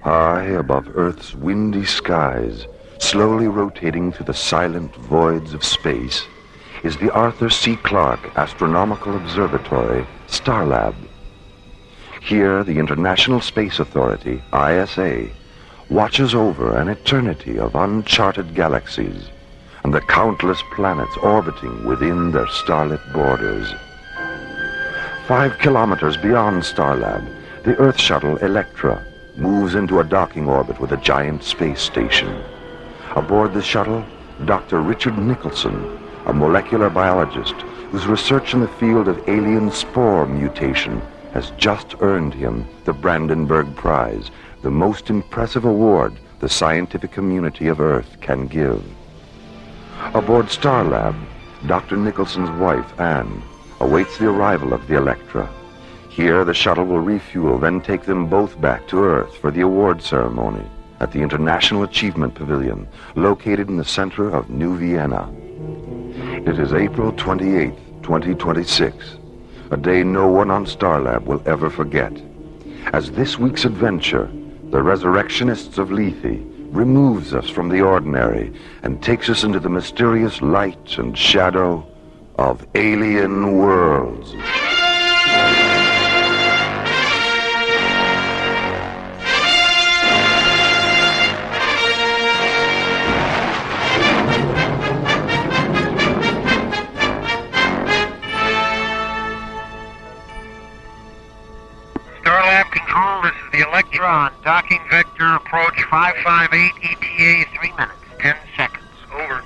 High above Earth's windy skies, slowly rotating through the silent voids of space, is the Arthur C. Clarke Astronomical Observatory, Starlab. Here, the International Space Authority, ISA, watches over an eternity of uncharted galaxies and the countless planets orbiting within their starlit borders. 5 kilometers beyond Starlab, the Earth shuttle Electra moves into a docking orbit with a giant space station. Aboard the shuttle, Dr. Richard Nicholson, a molecular biologist whose research in the field of alien spore mutation has just earned him the Brandenburg Prize, the most impressive award the scientific community of Earth can give. Aboard Starlab, Dr. Nicholson's wife, Anne, awaits the arrival of the Electra. Here, the shuttle will refuel, then take them both back to Earth for the award ceremony at the International Achievement Pavilion, located in the center of New Vienna. It is April 28th, 2026, a day no one on Starlab will ever forget, as this week's adventure, the Resurrectionists of Lethe, removes us from the ordinary and takes us into the mysterious light and shadow of alien worlds. Starlab Control, this is the Electra on docking vector approach 558 ETA 3 minutes, 10 seconds. Over.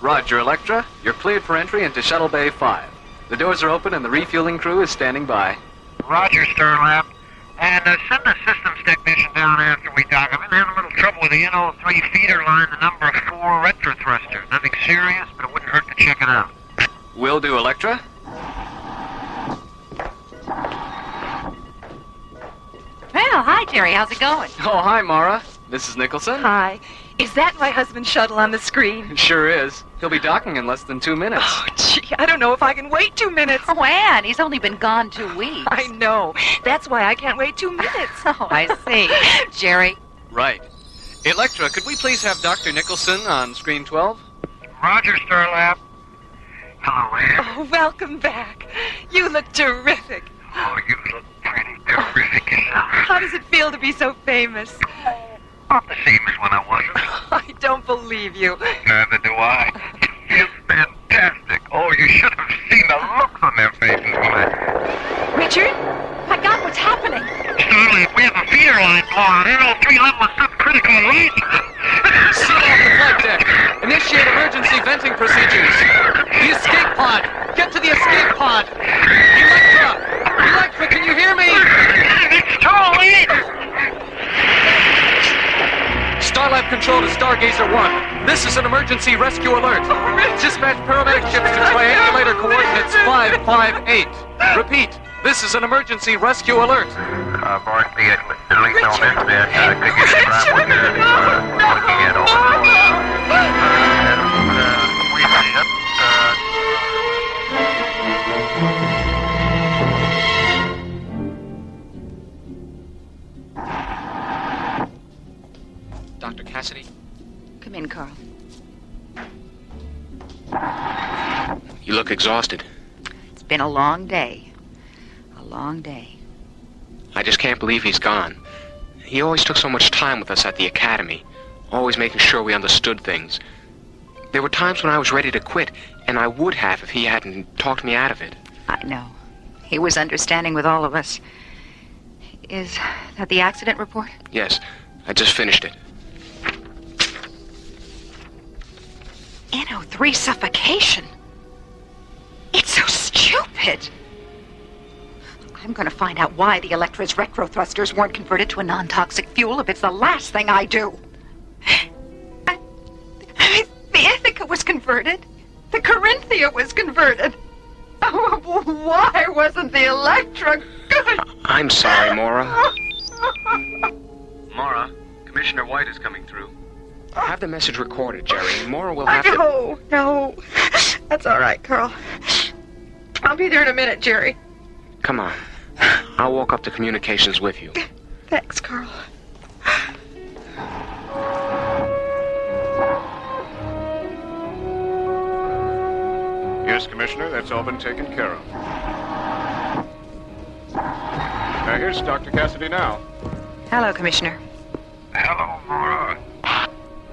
Roger, Electra. You're cleared for entry into Shuttle Bay 5. The doors are open and the refueling crew is standing by. Roger, Starlab. And send the systems technician down after we dock. I've been having a little trouble with the NO3 feeder line, the number 4 retro thruster. Nothing serious, but it wouldn't hurt to check it out. Will do, Electra. Well, hi, Jerry. How's it going? Oh, hi, Mara. This is Nicholson. Hi. Is that my husband's shuttle on the screen? It sure is. He'll be docking in less than 2 minutes. Oh, gee, I don't know if I can wait 2 minutes. Oh, Ann, he's only been gone 2 weeks. I know. That's why I can't wait 2 minutes. Oh, I see. Jerry? Right. Electra, could we please have Dr. Nicholson on screen 12? Roger, Starlab. Hello, Ann. Oh, welcome back. You look terrific. Oh, you look pretty terrific yourself. How does it feel to be so famous? Not the same as when I wasn't. I don't believe you. Neither do I. It feels fantastic. Oh, you should have seen the looks on their faces when I... Richard? My God, what's happening? Starlab, we have a feeder line blown. NO3 level is subcritical rate. Seal off the flight deck. Initiate emergency venting procedures. The escape pod. Get to the escape pod. Electra, can you hear me? It's too late. Starlab Control to Stargazer 1. This is an emergency rescue alert. Dispatch paramedic ships to triangulator coordinates 558. Repeat, this is an emergency rescue alert. Board vehicle, delete on this bit. Could you describe what you're looking at over we have ship. Dr. Cassidy? Come in, Carl. You look exhausted. It's been a long day. A long day. I just can't believe he's gone. He always took so much time with us at the academy, always making sure we understood things. There were times when I was ready to quit, and I would have if he hadn't talked me out of it. I know. He was understanding with all of us. Is that the accident report? Yes, I just finished it. NO3 suffocation. It's so stupid. I'm going to find out why the Electra's retro thrusters weren't converted to a non-toxic fuel if it's the last thing I do. The Ithaca was converted. The Corinthia was converted. Oh, why wasn't the Electra good? I'm sorry, Maura. Mara, Commissioner White is coming through. Have the message recorded, Jerry. Maura will have to... No. That's all right, Carl. I'll be there in a minute, Jerry. Come on. I'll walk up to communications with you. Thanks, Carl. Yes, Commissioner, that's all been taken care of. Here's Dr. Cassidy now. Hello, Commissioner. Hello, Laura.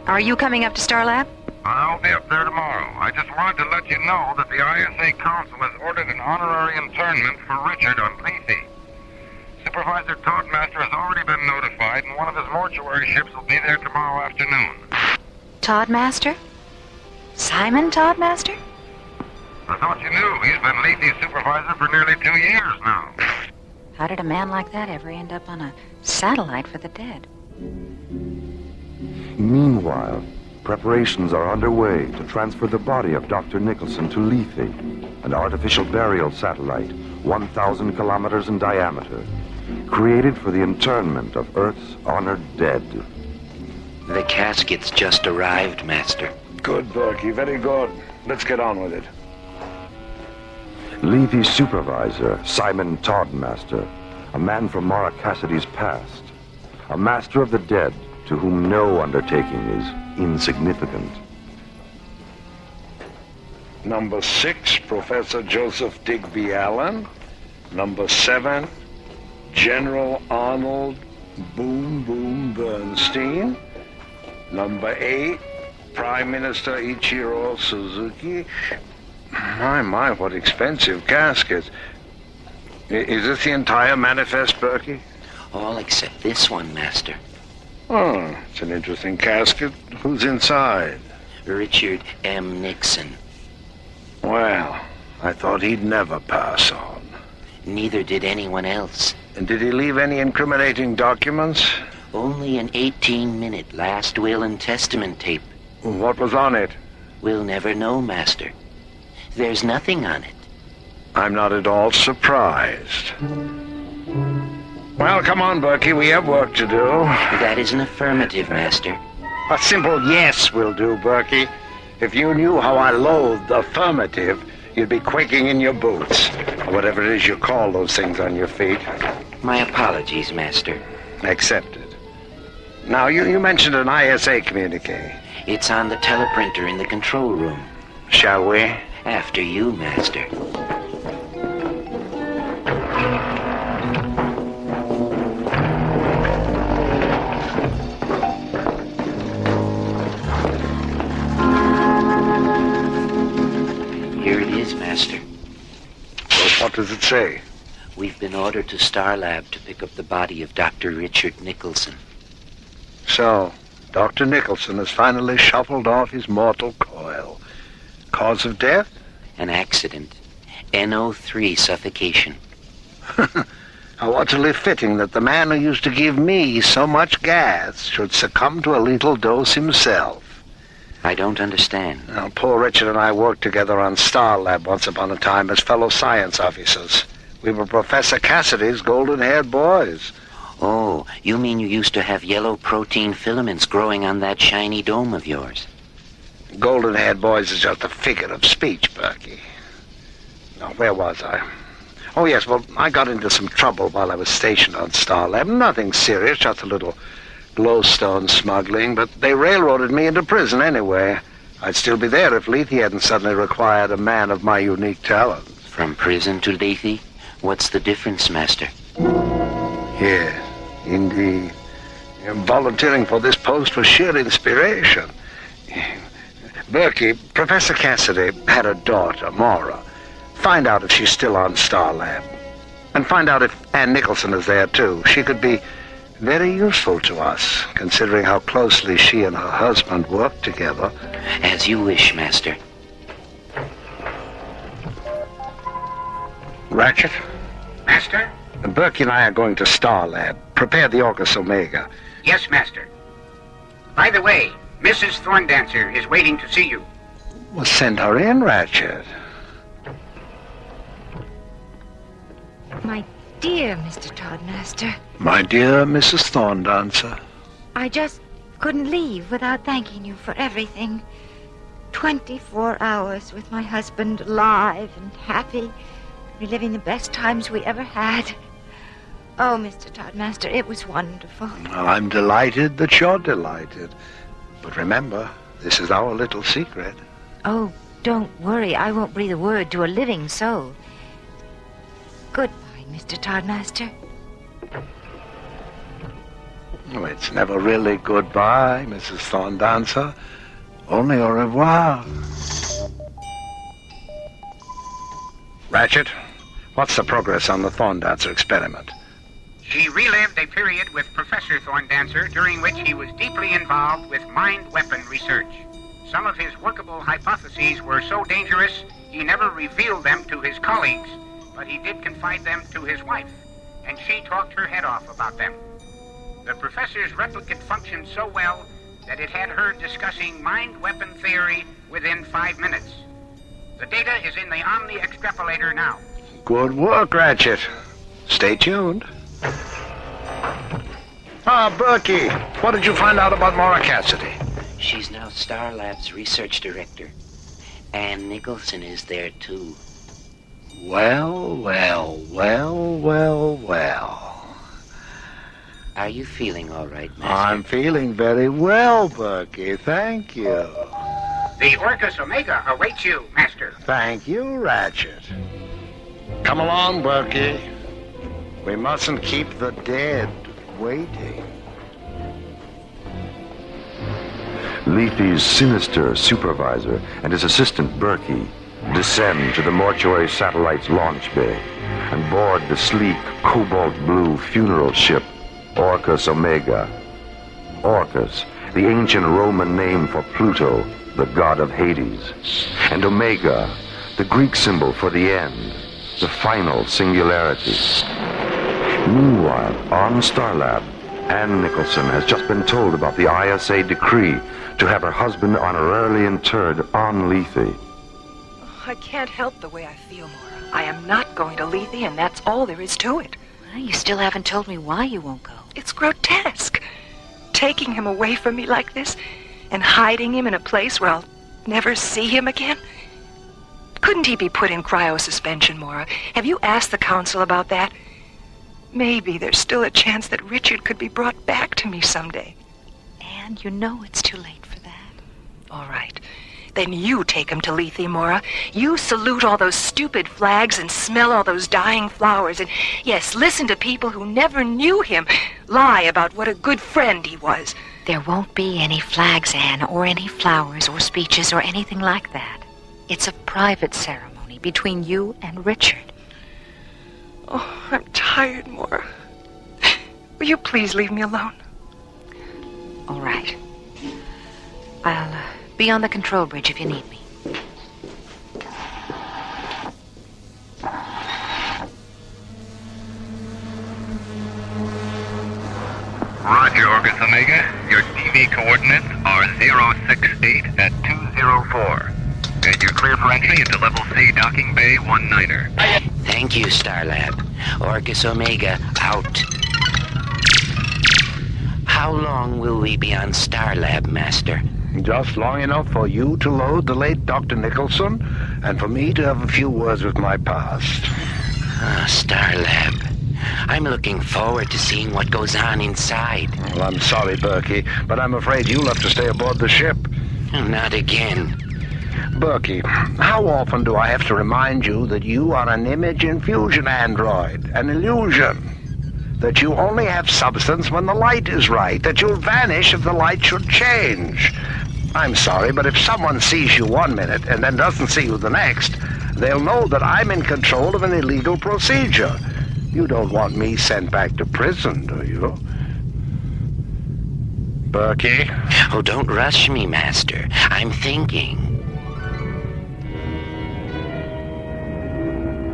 Are you coming up to Star Lab? I'll be up there tomorrow. I just wanted to let you know that the ISA Council has ordered an honorary internment for Richard on Lethe. Supervisor Toddmaster has already been notified, and one of his mortuary ships will be there tomorrow afternoon. Toddmaster? Simon Toddmaster? I thought you knew. He's been Lethe's supervisor for nearly 2 years now. How did a man like that ever end up on a satellite for the dead? Meanwhile, preparations are underway to transfer the body of Dr. Nicholson to Lethe, an artificial burial satellite 1,000 kilometers in diameter, created for the internment of Earth's honored dead. The casket's just arrived, Master. Good, Berkey. Very good. Let's get on with it. Lethe's supervisor, Simon Toddmaster, a man from Mara Cassidy's past, a master of the dead to whom no undertaking is insignificant. Number 6, Professor Joseph Digby Allen. Number 7, General Arnold Boom Boom Bernstein. Number 8, Prime Minister Ichiro Suzuki. My, what expensive caskets. Is this the entire manifest, Berkey? All except this one, Master. Oh, it's an interesting casket. Who's inside? Richard M. Nixon. Well, I thought he'd never pass on. Neither did anyone else. And did he leave any incriminating documents? Only an 18-minute last will and testament tape. What was on it? We'll never know, Master. There's nothing on it. I'm not at all surprised. Well, come on, Berkey. We have work to do. That is an affirmative, Master. A simple yes will do, Berkey. If you knew how I loathed affirmative, you'd be quaking in your boots. Or whatever it is you call those things on your feet. My apologies, Master. Accepted. Now, you mentioned an ISA communique. It's on the teleprinter in the control room. Shall we? After you, Master. Here it is, Master. Well, what does it say? We've been ordered to Star Lab to pick up the body of Dr. Richard Nicholson. So, Dr. Nicholson has finally shuffled off his mortal coil. Cause of death? An accident. NO3 suffocation. How utterly fitting that the man who used to give me so much gas should succumb to a lethal dose himself. I don't understand. Now, poor Richard and I worked together on Star Lab once upon a time as fellow science officers. We were Professor Cassidy's golden-haired boys. Oh, you mean you used to have yellow protein filaments growing on that shiny dome of yours? Golden-haired boys is just a figure of speech, Berkey. Now, where was I? Oh, yes, well, I got into some trouble while I was stationed on Star Lab. Nothing serious, just a little glowstone smuggling, but they railroaded me into prison anyway. I'd still be there if Lethe hadn't suddenly required a man of my unique talents. From prison to Lethe? What's the difference, Master? Yes, indeed. Volunteering for this post was sheer inspiration. Berkey, Professor Cassidy had a daughter, Maura. Find out if she's still on Star Lab. And find out if Ann Nicholson is there, too. She could be very useful to us, considering how closely she and her husband worked together. As you wish, Master. Ratchet? Master? Berkey and I are going to Star Lab. Prepare the Orcus Omega. Yes, Master. By the way, Mrs. Thorndancer is waiting to see you. Well, send her in, Ratchet. My dear Mr. Toddmaster, My dear Mrs. Thorndancer. I just couldn't leave without thanking you for everything. 24 hours with my husband, alive and happy, reliving the best times we ever had. Oh, Mr. Toddmaster, it was wonderful. I'm delighted that you're delighted. But remember, this is our little secret. Oh, don't worry. I won't breathe a word to a living soul. Goodbye, Mr. Toddmaster. Oh, it's never really goodbye, Mrs. Thorndancer. Only au revoir. Ratchet, what's the progress on the Thorndancer experiment? She relived a period with Professor Thorndancer during which he was deeply involved with mind weapon research. Some of his workable hypotheses were so dangerous, he never revealed them to his colleagues, but he did confide them to his wife, and she talked her head off about them. The professor's replicant functioned so well that it had her discussing mind weapon theory within 5 minutes. The data is in the Omni extrapolator now. Good work, Ratchet. Stay tuned. Ah, Berkey, what did you find out about Maura Cassidy? She's now Star Lab's research director. Ann Nicholson is there, too. Well. Are you feeling all right, Master? I'm feeling very well, Berkey. Thank you. The Orcus Omega awaits you, Master. Thank you, Ratchet. Come along, Berkey. We mustn't keep the dead waiting. Lethe's sinister supervisor and his assistant Berkey descend to the mortuary satellite's launch bay and board the sleek cobalt blue funeral ship Orcus Omega. Orcus, the ancient Roman name for Pluto, the god of Hades, and Omega, the Greek symbol for the end, the final singularity. Meanwhile, on Starlab, Ann Nicholson has just been told about the ISA decree to have her husband honorarily interred on Lethe. I can't help the way I feel, Maura. I am not going to Lethe, and that's all there is to it. Well, you still haven't told me why you won't go. It's grotesque. Taking him away from me like this and hiding him in a place where I'll never see him again. Couldn't he be put in cryosuspension, Maura? Have you asked the council about that? Maybe there's still a chance that Richard could be brought back to me someday. And you know it's too late for that. All right. Then you take him to Lethe, Maura. You salute all those stupid flags and smell all those dying flowers. And, yes, listen to people who never knew him lie about what a good friend he was. There won't be any flags, Anne, or any flowers or speeches or anything like that. It's a private ceremony between you and Richard. Oh, I'm tired, Maura. Will you please leave me alone? All right. I'll be on the control bridge if you need me. Roger, Orcus Omega. Your DV coordinates are 068 at 204. And you're clear for entry into Level C Docking Bay 19er. Thank you, Starlab. Orcus Omega, out. How long will we be on Starlab, Master? Just long enough for you to load the late Dr. Nicholson, and for me to have a few words with my past. Ah, Starlab. I'm looking forward to seeing what goes on inside. Well, I'm sorry, Berkey, but I'm afraid you'll have to stay aboard the ship. Not again. Berkey, how often do I have to remind you that you are an image infusion android, an illusion? That you only have substance when the light is right, that you'll vanish if the light should change. I'm sorry, but if someone sees you one minute and then doesn't see you the next, they'll know that I'm in control of an illegal procedure. You don't want me sent back to prison, do you? Berkey? Oh, don't rush me, Master. I'm thinking.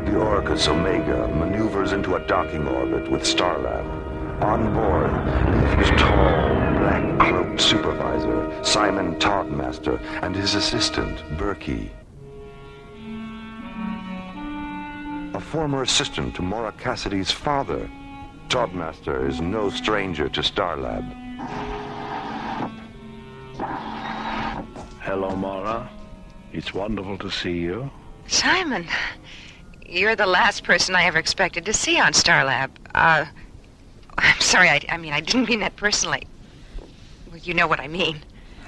The Orcus Omega maneuvers into a docking orbit with Starlab. On board, Lethe's tall, black-cloaked supervisor, Simon Toddmaster, and his assistant, Berkey. A former assistant to Maura Cassidy's father, Toddmaster is no stranger to Starlab. Hello, Maura. It's wonderful to see you. Simon, you're the last person I ever expected to see on Starlab. I'm sorry, I didn't mean that personally. Well, you know what I mean.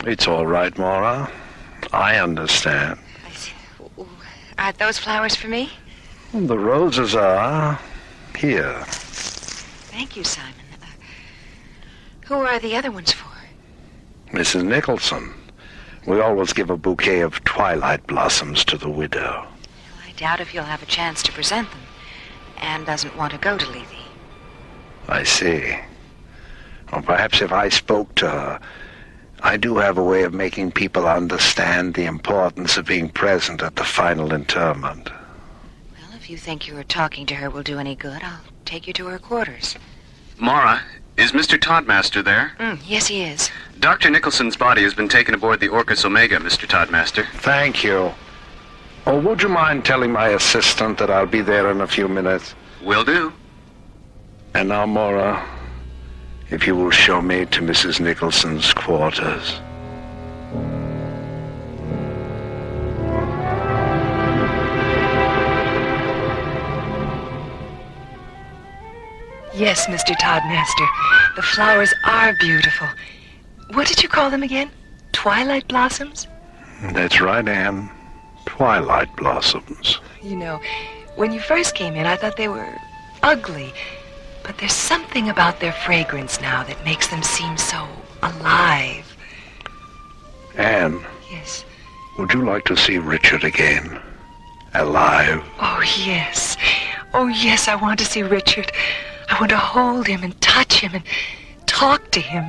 It's all right, Maura. I understand. Are those flowers for me? The roses are here. Thank you, Simon. Who are the other ones for? Mrs. Nicholson. We always give a bouquet of twilight blossoms to the widow. Well, I doubt if you'll have a chance to present them. Anne doesn't want to go to Lethe. I see. Well, perhaps if I spoke to her, I do have a way of making people understand the importance of being present at the final interment. Well, if you think your talking to her will do any good, I'll take you to her quarters. Mara, is Mr. Toddmaster there? Yes, he is. Dr. Nicholson's body has been taken aboard the Orcus Omega, Mr. Toddmaster. Thank you. Oh, would you mind telling my assistant that I'll be there in a few minutes? Will do. And now, Mora, if you will show me to Mrs. Nicholson's quarters. Yes, Mr. Toddmaster. The flowers are beautiful. What did you call them again? Twilight blossoms? That's right, Anne. Twilight blossoms. You know, when you first came in, I thought they were ugly. But there's something about their fragrance now that makes them seem so alive. Anne. Yes. Would you like to see Richard again? Alive? Oh, yes. Oh, yes, I want to see Richard. I want to hold him and touch him and talk to him.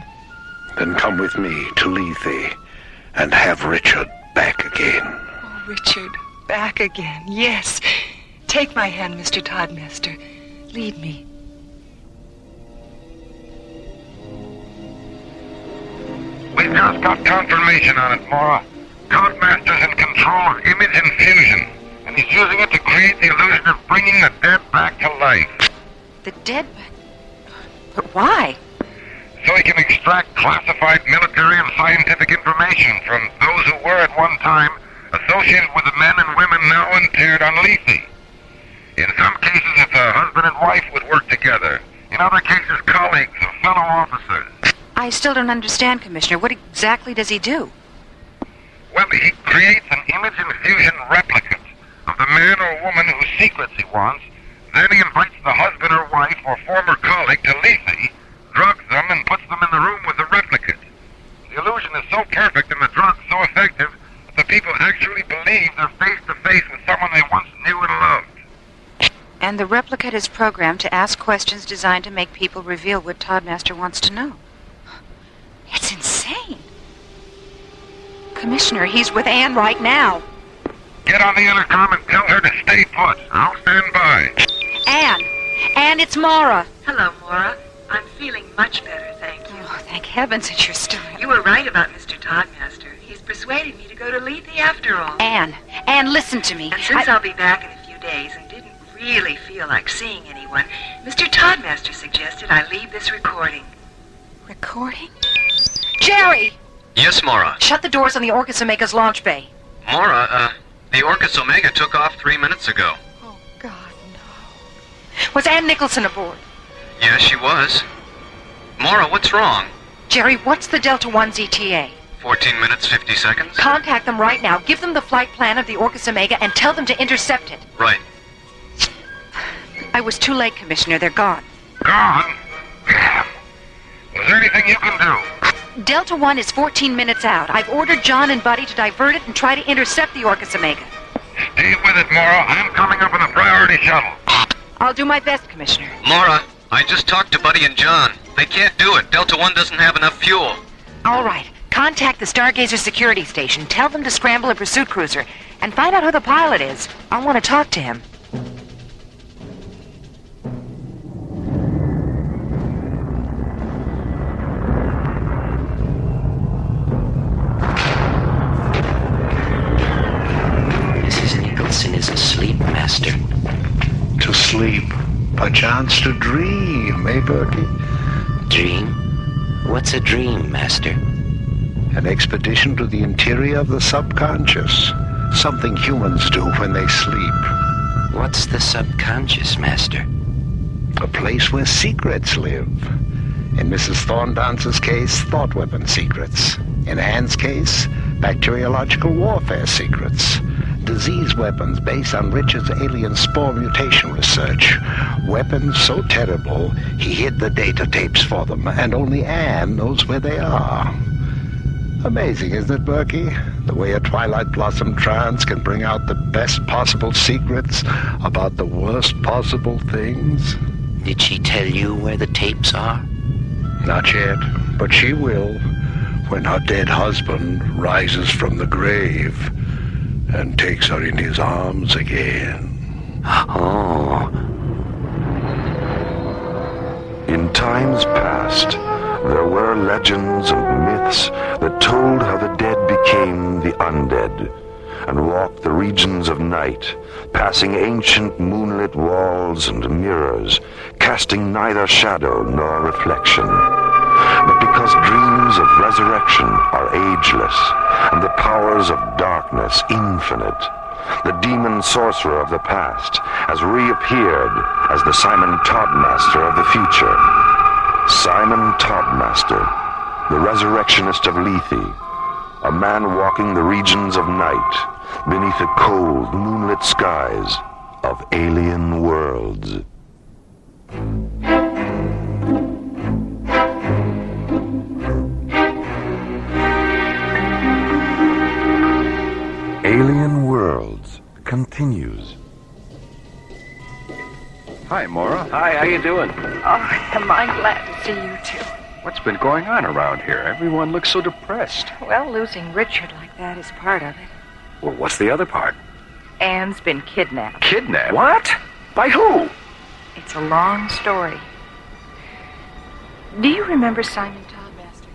Then come with me to Lethe and have Richard back again. Oh, Richard, back again. Yes. Take my hand, Mr. Toddmaster. Lead me. We've just got confirmation on it, Mora. Toddmaster's in control of image infusion, and he's using it to create the illusion of bringing the dead back to life. The dead? But why? So he can extract classified military and scientific information from those who were at one time associated with the men and women now interred on Lethe. In some cases, it's a husband and wife would work together. In other cases, colleagues or fellow officers. I still don't understand, Commissioner. What exactly does he do? Well, he creates an image infusion replicate of the man or woman whose secrets he wants. Then he invites the husband or wife or former colleague to Lethe, drugs them, and puts them in the room with the replicate. The illusion is so perfect and the drug so effective that the people actually believe they're face-to-face with someone they once knew and loved. And the replicate is programmed to ask questions designed to make people reveal what Toddmaster wants to know. It's insane. Commissioner, he's with Anne right now. Get on the intercom and tell her to stay put. I'll stand by. Anne! Anne, it's Mara. Hello, Mora. I'm feeling much better, thank you. Oh, thank heavens that you're still here. You were right about Mr. Toddmaster. He's persuaded me to go to Lethe after all. Anne, listen to me. And since I'll be back in a few days and didn't really feel like seeing anyone, Mr. Toddmaster suggested I leave this recording. Recording? Jerry! Yes, Mara. Shut the doors on the Orcus Omega's launch bay. Mara, the Orcus Omega took off 3 minutes ago. Oh, God, no. Was Anne Nicholson aboard? Yes, she was. Mara, what's wrong? Jerry, what's the Delta 1's ETA? 14 minutes, 50 seconds? Contact them right now. Give them the flight plan of the Orcus Omega and tell them to intercept it. Right. I was too late, Commissioner. They're gone. Gone? Damn. Is there anything you can do? Delta 1 is 14 minutes out. I've ordered John and Buddy to divert it and try to intercept the Orcus Omega. Stay with it, Mora. I'm coming up in a priority shuttle. I'll do my best, Commissioner. Mara, I just talked to Buddy and John. They can't do it. Delta 1 doesn't have enough fuel. All right. Contact the Stargazer security station. Tell them to scramble a pursuit cruiser. And find out who the pilot is. I want to talk to him. Mrs. Nicholson is asleep, Master. To sleep. Perchance to dream, eh, Bertie? Dream? What's a dream, Master? An expedition to the interior of the subconscious. Something humans do when they sleep. What's the subconscious, Master? A place where secrets live. In Mrs. Thorndance's case, thought weapon secrets. In Anne's case, bacteriological warfare secrets. disease weapons based on Richard's alien spore mutation research. Weapons so terrible, he hid the data tapes for them, and only Anne knows where they are. Amazing, isn't it, Berkey? The way a Twilight Blossom trance can bring out the best possible secrets about the worst possible things. Did she tell you where the tapes are? Not yet, but she will when her dead husband rises from the grave and takes her in his arms again. Oh. In times past, there were legends and myths that told how the dead became the undead and walked the regions of night, passing ancient moonlit walls and mirrors, casting neither shadow nor reflection. But because dreams of resurrection are ageless and the powers of darkness infinite, the demon sorcerer of the past has reappeared as the Simon Toddmaster of the future. Simon Toddmaster, the resurrectionist of Lethe, a man walking the regions of night beneath the cold, moonlit skies of alien worlds. Alien Worlds continues. Hi, Maura. Hi, how you doing? Oh, am I glad to see you, too. What's been going on around here? Everyone looks so depressed. Well, losing Richard like that is part of it. Well, what's the other part? Anne's been kidnapped. Kidnapped? What? By who? It's a long story. Do you remember Simon Toddmaster?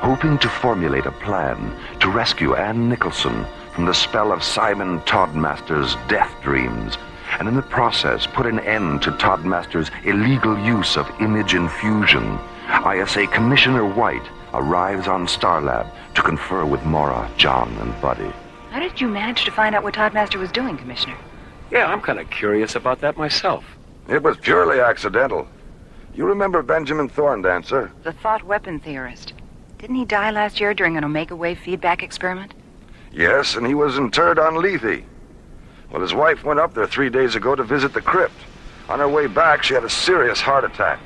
Hoping to formulate a plan to rescue Anne Nicholson from the spell of Simon Toddmaster's death dreams, and in the process put an end to Toddmaster's illegal use of image infusion, ISA Commissioner White arrives on Starlab to confer with Maura, John, and Buddy. How did you manage to find out what Toddmaster was doing, Commissioner? Yeah, I'm kind of curious about that myself. It was purely accidental. You remember Benjamin Thorndancer? The thought weapon theorist. Didn't he die last year during an omega wave feedback experiment? Yes, and he was interred on Lethe. Well, his wife went up there 3 days ago to visit the crypt. On her way back, she had a serious heart attack.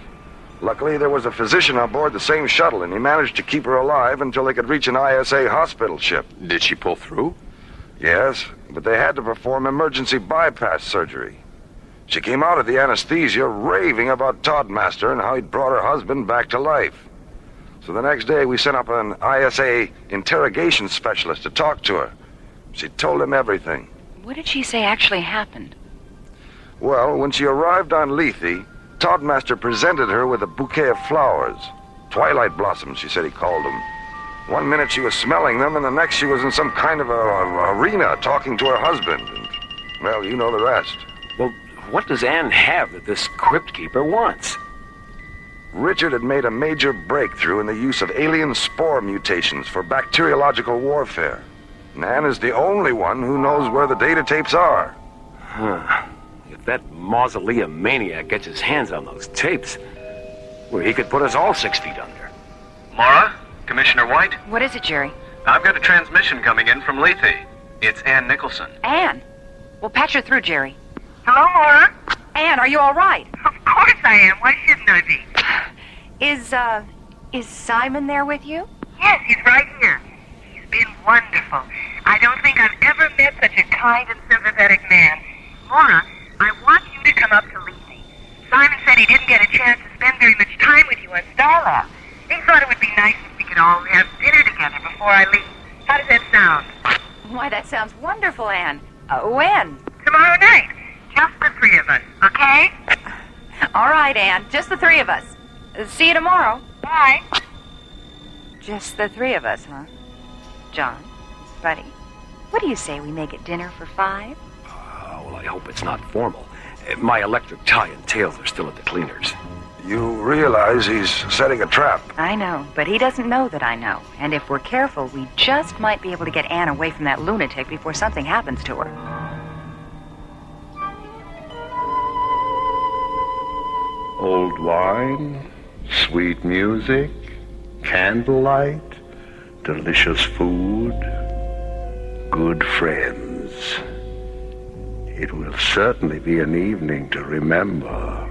Luckily, there was a physician on board the same shuttle, and he managed to keep her alive until they could reach an ISA hospital ship. Did she pull through? Yes, but they had to perform emergency bypass surgery. She came out of the anesthesia raving about Toddmaster and how he'd brought her husband back to life. So the next day, we sent up an ISA interrogation specialist to talk to her. She told him everything. What did she say actually happened? Well, when she arrived on Lethe, Toddmaster presented her with a bouquet of flowers. Twilight blossoms, she said he called them. One minute she was smelling them, and the next she was in some kind of a arena talking to her husband. And, well, you know the rest. Well, what does Anne have that this crypt keeper wants? Richard had made a major breakthrough in the use of alien spore mutations for bacteriological warfare. And Anne is the only one who knows where the data tapes are. Huh. If that mausoleum maniac gets his hands on those tapes, well, he could put us all 6 feet under. Maura? Commissioner White? What is it, Jerry? I've got a transmission coming in from Lethe. It's Anne Nicholson. Anne? Well, patch her through, Jerry. Hello, Maura? Anne, are you all right? Of course I am. Why shouldn't I be? Is Simon there with you? Yes, he's right here. He's been wonderful. I don't think I've ever met such a kind and sympathetic man. Maura, I want you to come up to Lethe. Simon said he didn't get a chance to spend very much time with you on Starlab. He thought it would be nice if we could all have dinner together before I leave. How does that sound? Why, that sounds wonderful, Anne. When? Tomorrow night. Just the 3 of us, okay? All right, Anne. Just the 3 of us. See you tomorrow. Bye. Just the 3 of us, huh? John, Buddy, what do you say we make it dinner for 5? Well, I hope it's not formal. My electric tie and tails are still at the cleaners. You realize he's setting a trap. I know, but he doesn't know that I know. And if we're careful, we just might be able to get Anne away from that lunatic before something happens to her. Old wine, sweet music, candlelight, delicious food, good friends. It will certainly be an evening to remember,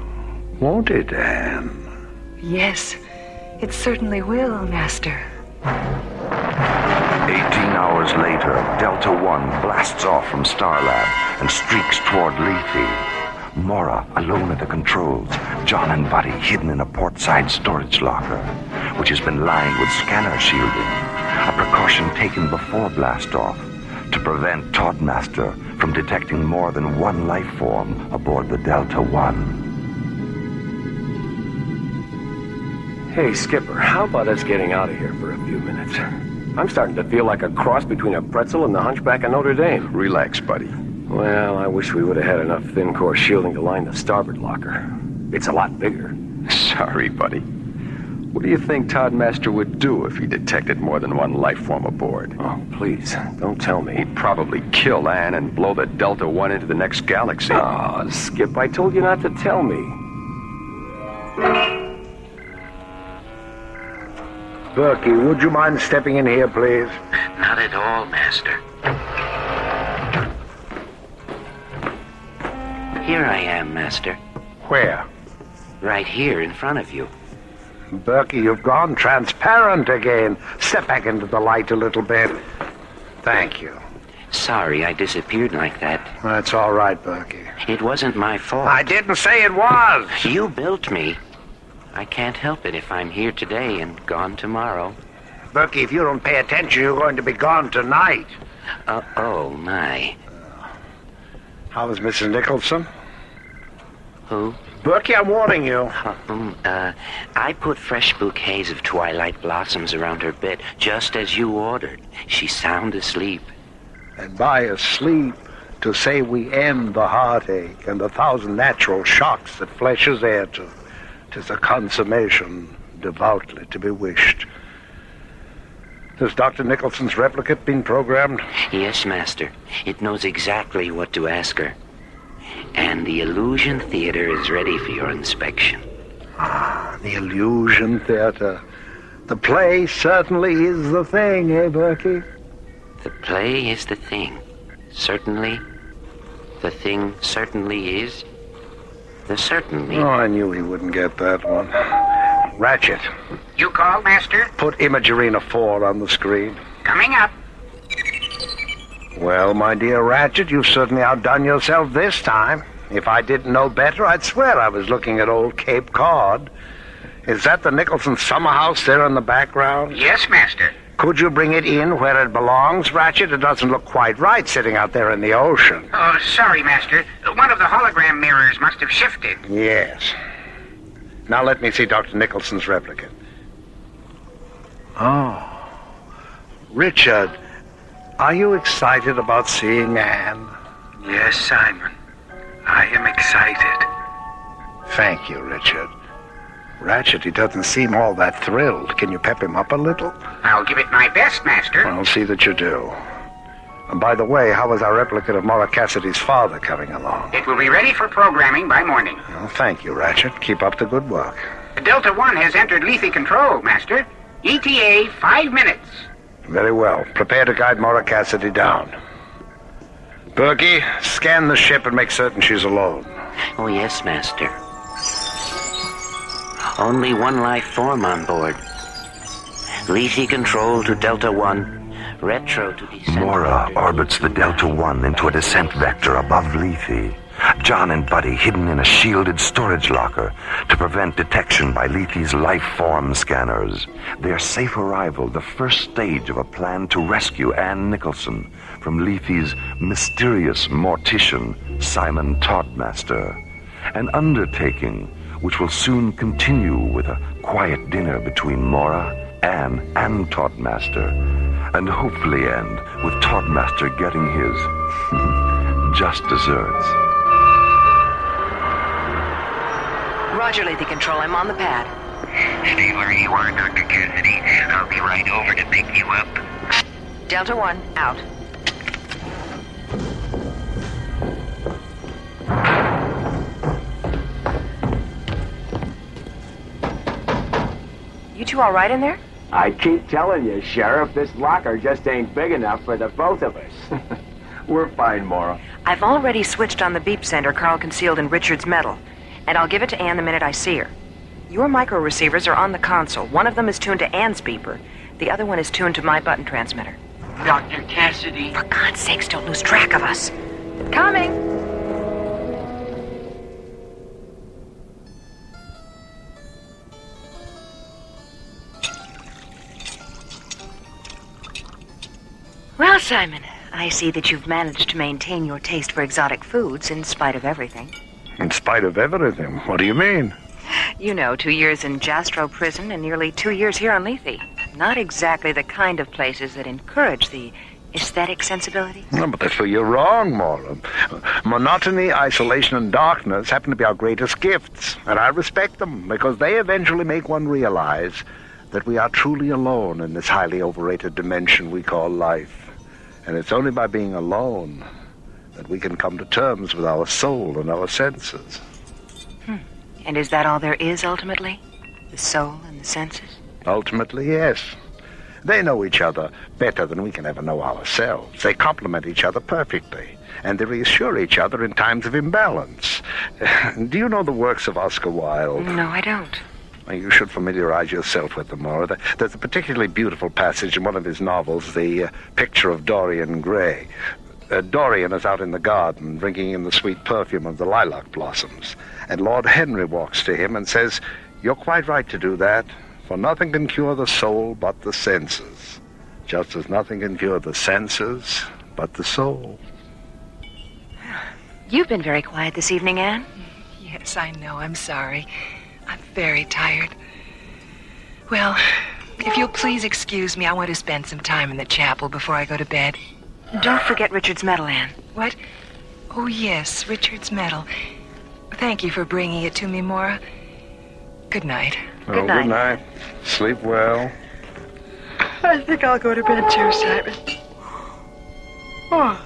won't it, Anne? Yes, it certainly will, Master. 18 hours later, Delta One blasts off from Starlab and streaks toward Lethe. Mora, alone at the controls, John and Buddy hidden in a portside storage locker, which has been lined with scanner shielding, a precaution taken before blastoff to prevent Toddmaster from detecting more than one life form aboard the Delta One. Hey, Skipper, how about us getting out of here for a few minutes? I'm starting to feel like a cross between a pretzel and the Hunchback of Notre Dame. Relax, buddy. Well, I wish we would have had enough thin core shielding to line the starboard locker. It's a lot bigger. Sorry, buddy. What do you think Toddmaster would do if he detected more than one life form aboard? Oh, please, don't tell me. He'd probably kill Anne and blow the Delta One into the next galaxy. Oh, Skip, I told you not to tell me. Berkey, would you mind stepping in here, please? Not at all, Master. Here I am, Master. Where? Right here in front of you. Berkey, you've gone transparent again. Step back into the light a little bit. Thank you. Sorry I disappeared like that. That's all right, Berkey. It wasn't my fault. I didn't say it was. You built me. I can't help it if I'm here today and gone tomorrow. Berkey, if you don't pay attention, you're going to be gone tonight. Oh, my. How is Mrs. Nicholson? Who? Berkey, I'm warning you. I put fresh bouquets of twilight blossoms around her bed, just as you ordered. She's sound asleep. And by asleep, to say we end the heartache and the 1,000 natural shocks that flesh is heir to, 'tis a consummation devoutly to be wished. Has Dr. Nicholson's replicate been programmed? Yes, Master. It knows exactly what to ask her. And the Illusion Theater is ready for your inspection. Ah, the Illusion Theater. The play certainly is the thing, eh, Berkey? The play is the thing. Certainly. The thing certainly is. The certainly. Oh, I knew he wouldn't get that one. Ratchet. You called, Master? Put Imagerina 4 on the screen. Coming up. Well, my dear Ratchet, you've certainly outdone yourself this time. If I didn't know better, I'd swear I was looking at old Cape Cod. Is that the Nicholson summer house there in the background? Yes, Master. Could you bring it in where it belongs, Ratchet? It doesn't look quite right sitting out there in the ocean. Oh, sorry, Master. One of the hologram mirrors must have shifted. Yes. Now let me see Dr. Nicholson's replicate. Oh. Richard, are you excited about seeing Anne? Yes, Simon. I am excited. Thank you, Richard. Ratchet, he doesn't seem all that thrilled. Can you pep him up a little? I'll give it my best, Master. I'll see that you do. And by the way, how is our replicate of Maura Cassidy's father coming along? It will be ready for programming by morning. Well, thank you, Ratchet. Keep up the good work. Delta One has entered Lethe control, Master. ETA 5 minutes. Very well. Prepare to guide Maura Cassidy down. Berkey, scan the ship and make certain she's alone. Oh, yes, Master. Only one life form on board. Lethe control to Delta One. Retro to descent. Mora orbits the Delta One into a descent vector above Lethe. John and Buddy hidden in a shielded storage locker to prevent detection by Lethe's life form scanners. Their safe arrival, the first stage of a plan to rescue Anne Nicholson from Lethe's mysterious mortician, Simon Toddmaster. An undertaking which will soon continue with a quiet dinner between Mora, Anne, and Toddmaster, and hopefully end with Toddmaster getting his just desserts. Roger, Lethe Control. I'm on the pad. Stay where you are, Dr. Cassidy. I'll be right over to pick you up. Delta One, out. You two all right in there? I keep telling you, Sheriff, this locker just ain't big enough for the both of us. We're fine, Mora. I've already switched on the beep sender Carl concealed in Richard's metal, and I'll give it to Anne the minute I see her. Your micro receivers are on the console. One of them is tuned to Anne's beeper. The other one is tuned to my button transmitter. Dr. Cassidy. For God's sakes, don't lose track of us. Coming! Well, Simon, I see that you've managed to maintain your taste for exotic foods in spite of everything. In spite of everything? What do you mean? You know, 2 years in Jastrow prison and nearly 2 years here on Lethe. Not exactly the kind of places that encourage the aesthetic sensibility. No, but that's where you're wrong, Mora. Monotony, isolation, and darkness happen to be our greatest gifts, and I respect them because they eventually make one realize that we are truly alone in this highly overrated dimension we call life. And it's only by being alone that we can come to terms with our soul and our senses. And is that all there is, ultimately? The soul and the senses? Ultimately, yes. They know each other better than we can ever know ourselves. They complement each other perfectly, and they reassure each other in times of imbalance. Do you know the works of Oscar Wilde? No, I don't. You should familiarize yourself with them more. There's a particularly beautiful passage in one of his novels, The Picture of Dorian Gray. Dorian is out in the garden drinking in the sweet perfume of the lilac blossoms, and Lord Henry walks to him and says, "You're quite right to do that, for nothing can cure the soul but the senses, just as nothing can cure the senses but the soul." You've been very quiet this evening, Anne. Yes, I know. I'm sorry. I'm very tired. Well, if you'll please excuse me, I want to spend some time in the chapel before I go to bed. Don't forget Richard's medal, Anne. What? Oh, yes, Richard's medal. Thank you for bringing it to me, Mora. Good night. Good night. Good night. Sleep well. I think I'll go to bed too, Simon. Oh.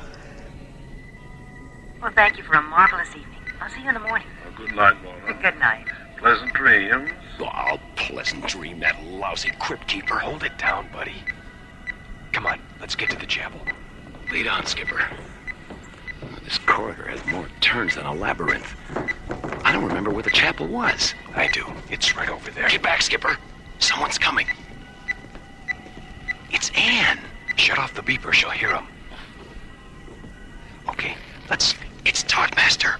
Well, thank you for a marvelous evening. I'll see you in the morning. Good night, Mora. Good night. Pleasant dreams. Oh, pleasant dream, that lousy crypt keeper. Hold it down, buddy. Come on, let's get to the chapel. Lead on, Skipper. This corridor has more turns than a labyrinth. I don't remember where the chapel was. I do. It's right over there. Get back, Skipper. Someone's coming. It's Anne. Shut off the beeper. She'll hear him. Okay, it's Toddmaster.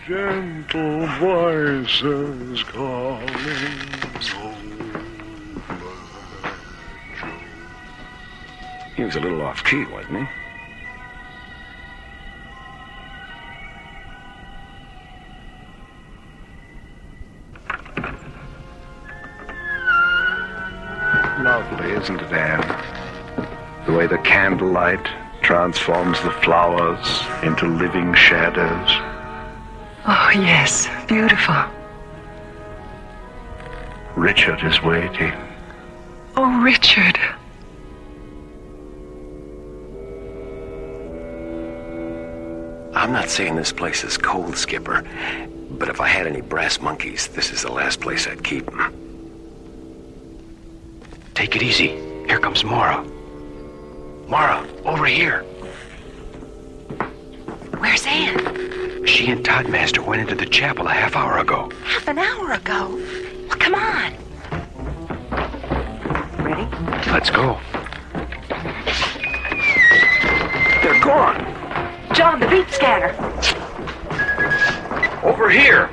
Gentle voices calling. He was a little off-key, wasn't he? Lovely, isn't it, Anne? The way the candlelight transforms the flowers into living shadows. Oh, yes. Beautiful. Richard is waiting. Oh, Richard. I'm not saying this place is cold, Skipper, but if I had any brass monkeys, this is the last place I'd keep them. Take it easy. Here comes Mara. Mara, over here. Where's Anne? She and Toddmaster went into the chapel a half hour ago. Half an hour ago? Well, come on. Ready? Let's go. They're gone. John, the beep scanner. Over here.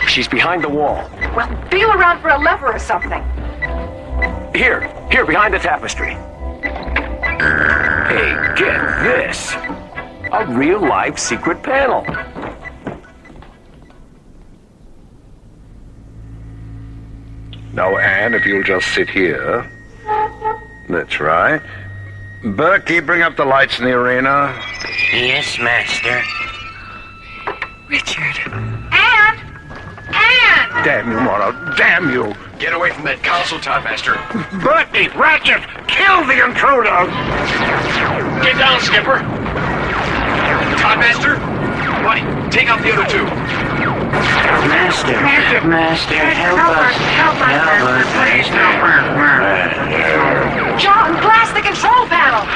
She's behind the wall. Well, feel around for a lever or something. Here, behind the tapestry. Hey, get this. A real-life secret panel. Now, Anne, if you'll just sit here. That's right. Berkey, bring up the lights in the arena. Yes, Master. Richard. Anne! Anne! Damn you, Mara. Damn you. Get away from that console, Toddmaster. Bertie, Ratchet, kill the intruder! Get down, Skipper. Toddmaster, Buddy, take out the other two. Master, help us. Help us. Please help us. John, blast the control panel!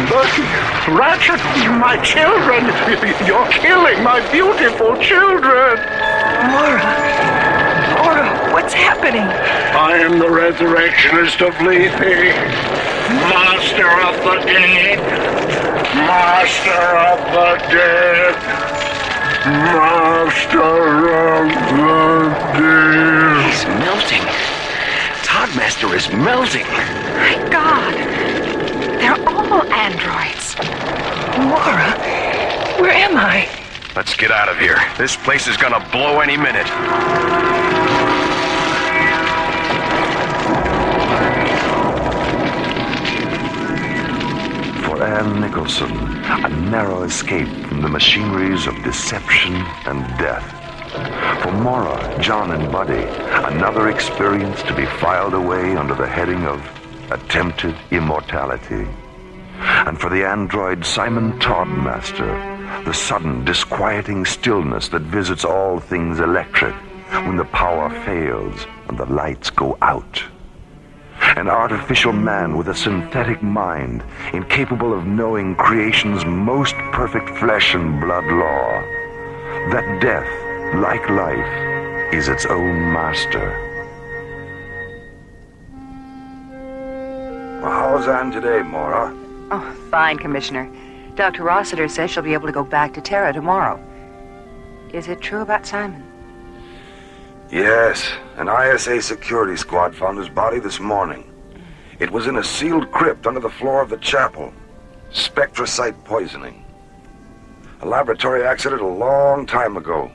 Bertie, Ratchet, my children! You're killing my beautiful children! Laura, what's happening? I am the resurrectionist of Lethe, master of the dead, master of the dead, master of the dead. He's melting. Toddmaster is melting. My God, they're all androids. Laura, where am I? Let's get out of here. This place is gonna blow any minute. For Ann Nicholson, a narrow escape from the machineries of deception and death. For Maura, John, and Buddy, another experience to be filed away under the heading of attempted immortality. And for the android Simon Toddmaster, the sudden, disquieting stillness that visits all things electric when the power fails and the lights go out. An artificial man with a synthetic mind, incapable of knowing creation's most perfect flesh and blood law. That death, like life, is its own master. Well, how's Anne today, Maura? Oh, fine, Commissioner. Dr. Rossiter says she'll be able to go back to Terra tomorrow. Is it true about Simon? Yes, an ISA security squad found his body this morning. It was in a sealed crypt under the floor of the chapel. Spectrocyte poisoning. A laboratory accident a long time ago.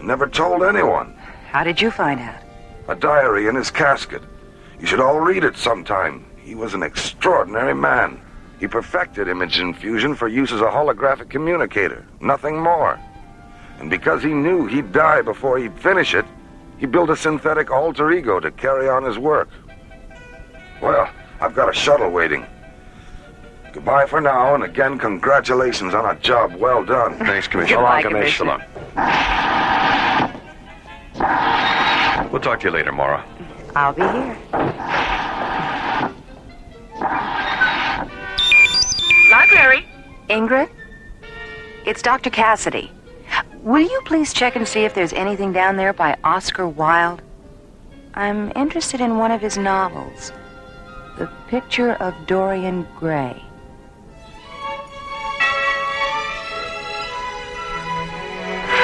Never told anyone. How did you find out? A diary in his casket. You should all read it sometime. He was an extraordinary man. He perfected image infusion for use as a holographic communicator. Nothing more. And because he knew he'd die before he'd finish it, he built a synthetic alter ego to carry on his work. Well, I've got a shuttle waiting. Goodbye for now, and again, congratulations on a job well done. Thanks, Commissioner. Goodbye, Commissioner. We'll talk to you later, Maura. I'll be here. Library. Ingrid? It's Dr. Cassidy. Will you please check and see if there's anything down there by Oscar Wilde? I'm interested in one of his novels, The Picture of Dorian Gray.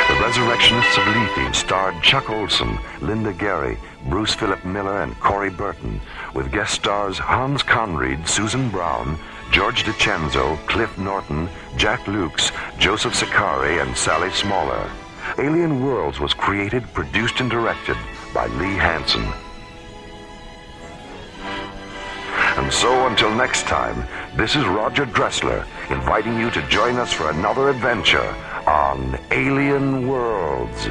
The Resurrectionists of Lethe starred Chuck Olson, Linda Gary, Bruce Philip Miller, and Corey Burton, with guest stars Hans Conried, Susan Brown, George DiCenzo, Cliff Norton, Jack Lukes, Joseph Sakari, and Sally Smaller. Alien Worlds was created, produced, and directed by Lee Hansen. And so, until next time, this is Roger Dressler, inviting you to join us for another adventure on Alien Worlds.